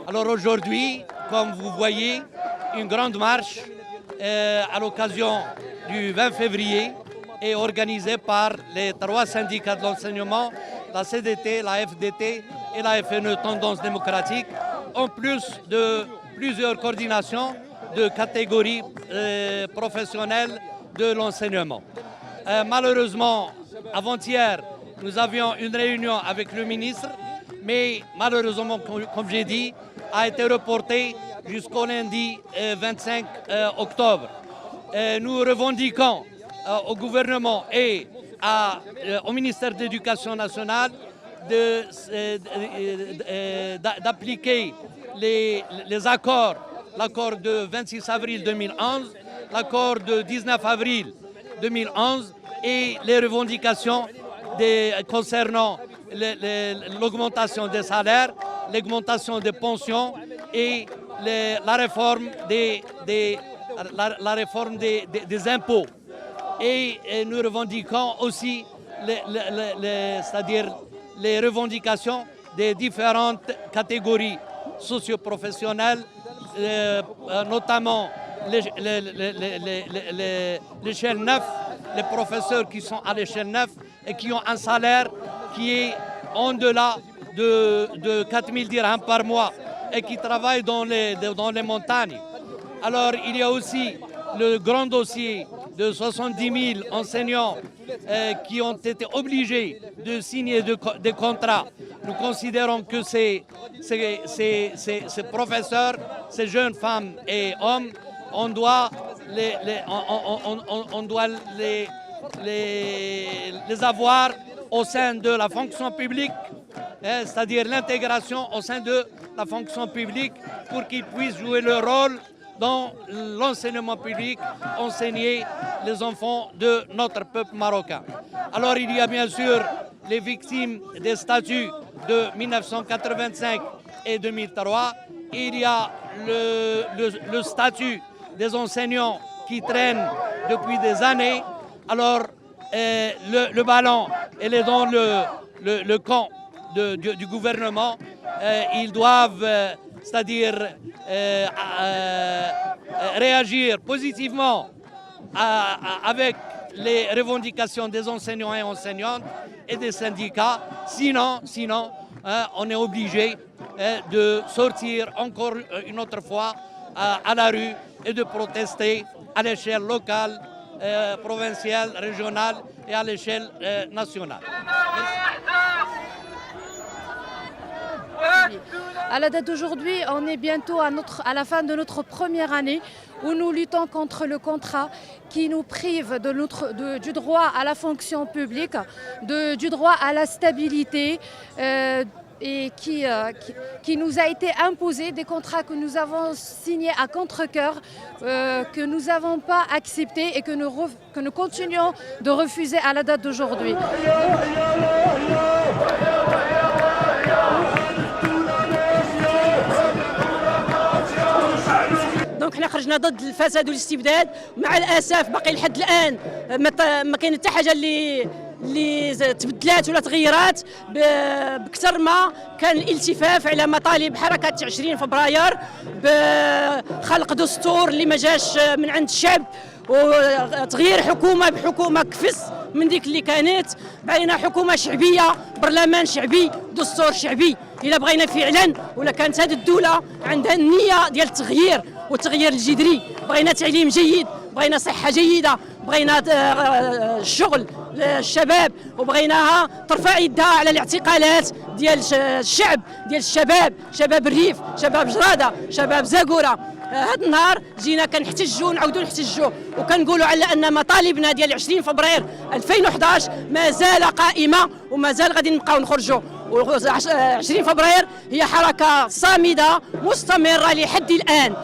Alors aujourd'hui, comme vous voyez, une grande marche à l'occasion du 20 février est organisée par les 3 syndicats de l'enseignement, la CDT, la FDT et la FNE Tendance démocratique, en plus de plusieurs coordinations de catégories professionnelles de l'enseignement. Malheureusement, avant-hier, nous avions une réunion avec le ministre, mais malheureusement, comme j'ai dit, a été reportée jusqu'au lundi 25 octobre. Nous revendiquons au gouvernement et au ministère de l'Éducation nationale d'appliquer les accords, l'accord de 26 avril 2011, l'accord de 19 avril 2011 et les revendications concernant l'augmentation des salaires, l'augmentation des pensions et la réforme des impôts. Et nous revendiquons aussi c'est-à-dire les revendications des différentes catégories socio-professionnelles, notamment l'échelle 9, les professeurs qui sont à l'échelle 9 et qui ont un salaire qui est en delà de 4 000 dirhams par mois et qui travaillent dans les montagnes. Alors il y a aussi le grand dossier de 70 000 enseignants qui ont été obligés de signer des contrats. Nous considérons que ces professeurs, ces jeunes femmes et hommes, on doit les avoir au sein de la fonction publique, c'est-à-dire l'intégration au sein de la fonction publique pour qu'ils puissent jouer leur rôle dans l'enseignement public, enseigner les enfants de notre peuple marocain. Alors il y a bien sûr les victimes des statuts de 1985 et 2003. Il y a le statut des enseignants qui traînent depuis des années. Alors le ballon, elle est dans le camp du gouvernement. Ils doivent, c'est-à-dire réagir positivement avec les revendications des enseignants et enseignantes et des syndicats. Sinon, on est obligé de sortir encore une autre fois à la rue et de protester à l'échelle locale, provinciale, régionale et à l'échelle nationale. À la date d'aujourd'hui, on est bientôt à la fin de notre première année où nous luttons contre le contrat qui nous prive du droit à la fonction publique, du droit à la stabilité et qui nous a été imposé, des contrats que nous avons signés à contre-cœur, que nous n'avons pas acceptés et que nous continuons de refuser à la date d'aujourd'hui. دونك حنا خرجنا ضد الفساد والاستبداد، مع الاسف باقي لحد الان ما كاين حتى حاجه اللي تبدلات ولا تغيرات بكثر ما كان الالتفاف على مطالب حركه 20 فبراير بخلق دستور اللي ما جاش من عند الشعب وتغيير حكومه بحكومه كفس من ديك اللي كانت. بغينا حكومه شعبيه، برلمان شعبي، دستور شعبي. الا بغينا فعلا ولا كانت هذه الدوله عندها النيه ديال التغيير والتغيير الجذري، بغينا تعليم جيد، بغينا صحه جيده، بغينا الشغل للشباب، وبغيناها ترفع يدها على الاعتقالات ديال الشعب، ديال الشباب، شباب الريف، شباب جراده، شباب زاكوره. هذا النهار جينا كنحتجوا ونعاودوا نحتجوا وكنقولوا على ان مطالبنا ديال 20 فبراير 2011 مازال قائمه ومازال غادي نبقاو نخرجوا. و20 فبراير هي حركه صامده مستمره لحد الان.